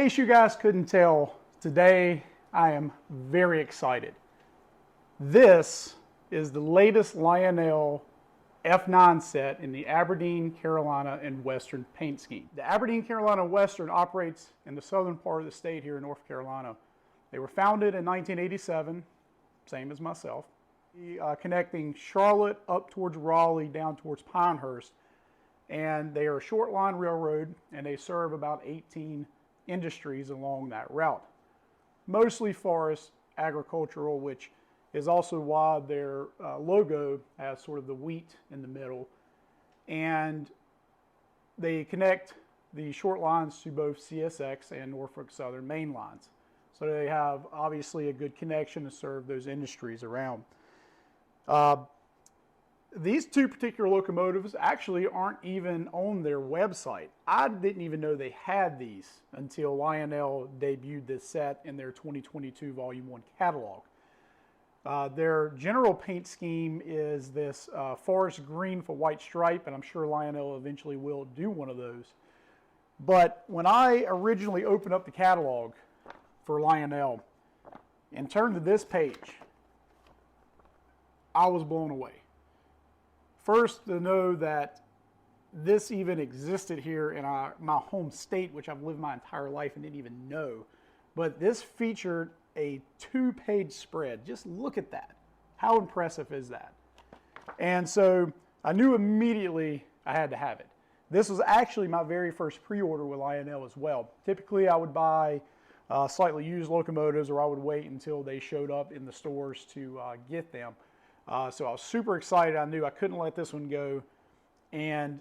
case you guys couldn't tell, today I am very excited. This is the latest Lionel F9 set in the Aberdeen, Carolina, and Western paint scheme. The Aberdeen, Carolina, Western operates in the southern part of the state here in North Carolina. They were founded in 1987, same as myself, connecting Charlotte up towards Raleigh, down towards Pinehurst. And they are a short line railroad, and they serve about 18 industries along that route. Mostly forest, agricultural, which is also why their logo has sort of the wheat in the middle. And they connect the short lines to both CSX and Norfolk Southern main lines. So they have obviously a good connection to serve those industries around. These two particular locomotives actually aren't even on their website. I didn't even know they had these until Lionel debuted this set in their 2022 Volume 1 catalog. Their general paint scheme is this forest green for white stripe, and I'm sure Lionel eventually will do one of those. But when I originally opened up the catalog for Lionel and turned to this page, I was blown away. First, to know that this even existed here in my home state, which I've lived my entire life and didn't even know. But this featured a 2-page spread. Just look at that. How impressive is that? And so I knew immediately I had to have it. This was actually my very first pre-order with Lionel as well. Typically, I would buy slightly used locomotives, or I would wait until they showed up in the stores to get them. So I was super excited. I knew I couldn't let this one go. And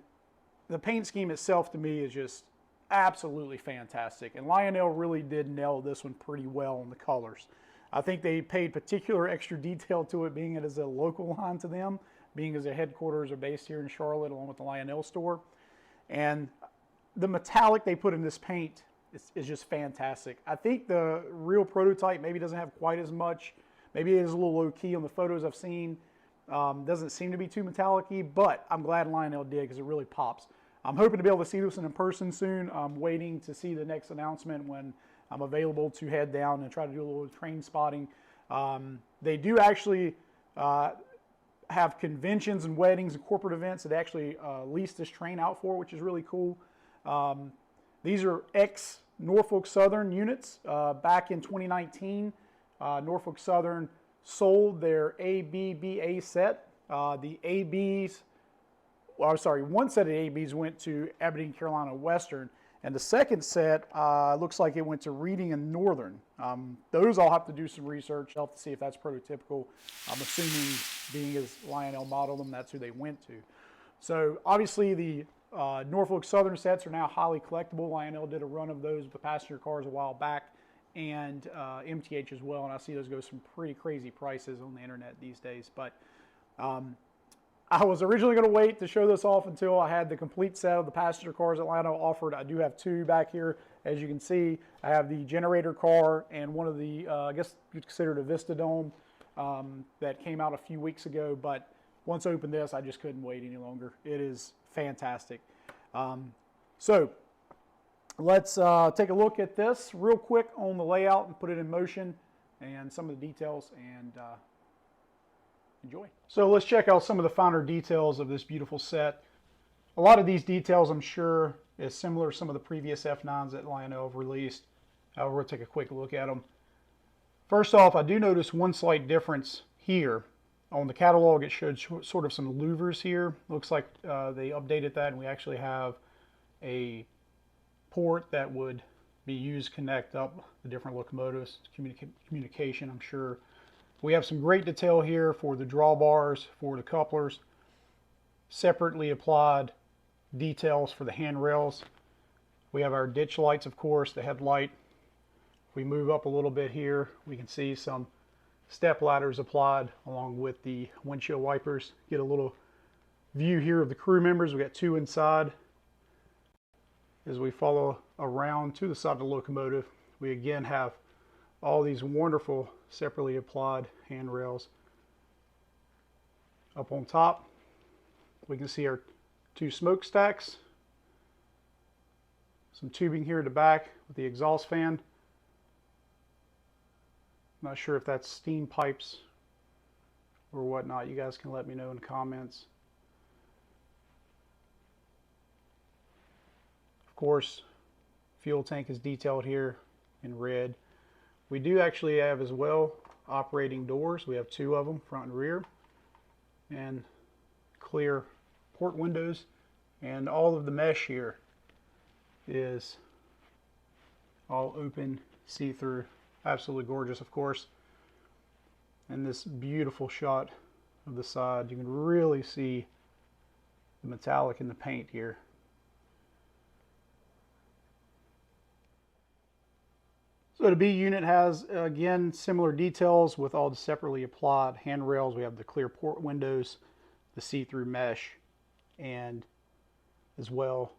the paint scheme itself to me is just absolutely fantastic. And Lionel really did nail this one pretty well on the colors. I think they paid particular extra detail to it, being it as a local line to them, being as their headquarters are based here in Charlotte along with the Lionel store. And the metallic they put in this paint is just fantastic. I think the real prototype maybe doesn't have quite as much. Maybe it is a little low key on the photos I've seen. Doesn't seem to be too metallic-y, but I'm glad Lionel did because it really pops. I'm hoping to be able to see this in person soon. I'm waiting to see the next announcement when I'm available to head down and try to do a little train spotting. They do actually have conventions and weddings and corporate events that actually lease this train out for, which is really cool. These are ex-Norfolk Southern units. Back in 2019, Norfolk Southern sold their ABBA set. The ABs, well, I'm sorry, one set of ABs went to Aberdeen, Carolina Western, and the second set looks like it went to Reading and Northern. Those I'll have to do some research. I'll have to see if that's prototypical. I'm assuming, being as Lionel modeled them, that's who they went to. So obviously the Norfolk Southern sets are now highly collectible. Lionel did a run of those with the passenger cars a while back, and MTH as well, and I see those go some pretty crazy prices on the internet these days. But I was originally going to wait to show this off until I had the complete set of the passenger cars that Lionel offered. I do have two back here, as you can see. I have the generator car and one of the, I guess you'd consider it a Vista Dome that came out a few weeks ago. But once I opened this, I just couldn't wait any longer. It is fantastic. So let's take a look at this real quick on the layout and put it in motion and some of the details, and enjoy. So let's check out some of the finer details of this beautiful set. A lot of these details, I'm sure, is similar to some of the previous F9s that Lionel have released. However, we'll take a quick look at them. First off, I do notice one slight difference here. On the catalog, it showed sort of some louvers here. Looks like they updated that, and we actually have a port that would be used to connect up the different locomotives, communication, I'm sure. We have some great detail here for the drawbars, for the couplers, separately applied details for the handrails. We have our ditch lights, of course, the headlight. If we move up a little bit here, we can see some step ladders applied along with the windshield wipers. Get a little view here of the crew members. We got two inside. As we follow around to the side of the locomotive, we again have all these wonderful separately applied handrails. Up on top, we can see our two smokestacks, some tubing here at the back with the exhaust fan. Not sure if that's steam pipes or whatnot. You guys can let me know in the comments. Of course, fuel tank is detailed here in red. We do actually have as well operating doors. We have 2 of them, front and rear, and clear port windows, and all of the mesh here is all open, see-through. Absolutely gorgeous, of course. And this beautiful shot of the side, you can really see the metallic in the paint here. So the B unit has, again, similar details with all the separately applied handrails. We have the clear port windows, the see-through mesh, and as well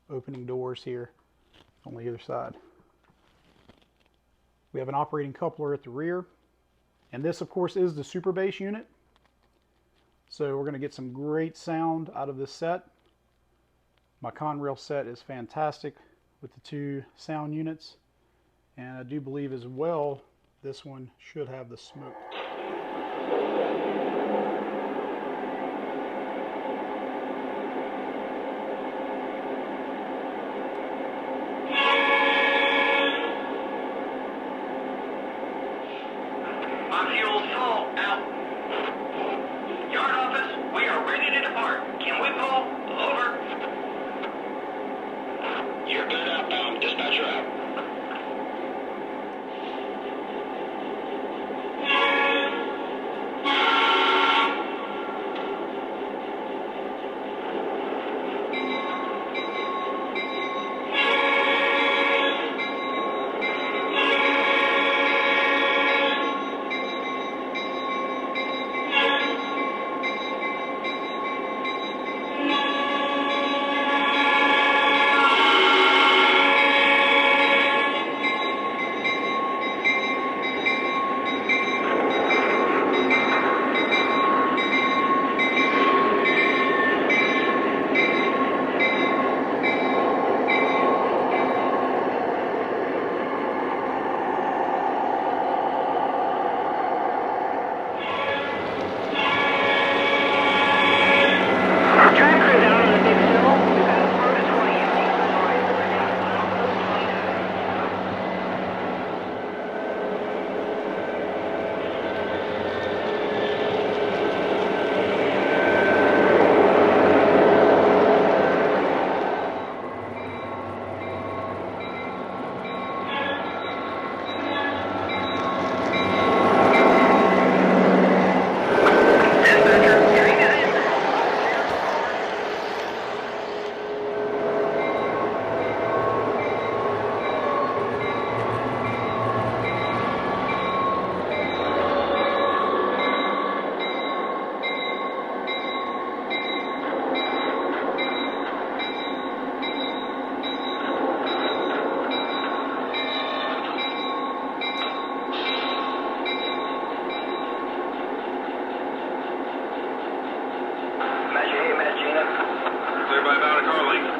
opening doors here on the other side. We have an operating coupler at the rear, and this of course is the super bass unit. So we're going to get some great sound out of this set. My Conrail set is fantastic with the 2 sound units. And I do believe as well, this one should have the smoke. On fuel full, out. Yard office, we are ready to depart. Can we pull? Over. You're good outbound. Dispatcher out.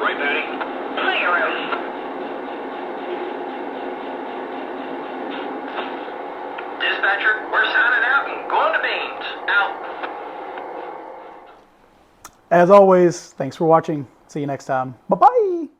Right, Patty? Dispatcher, we're signing out and going to beams. Out. As always, thanks for watching. See you next time. Bye-bye.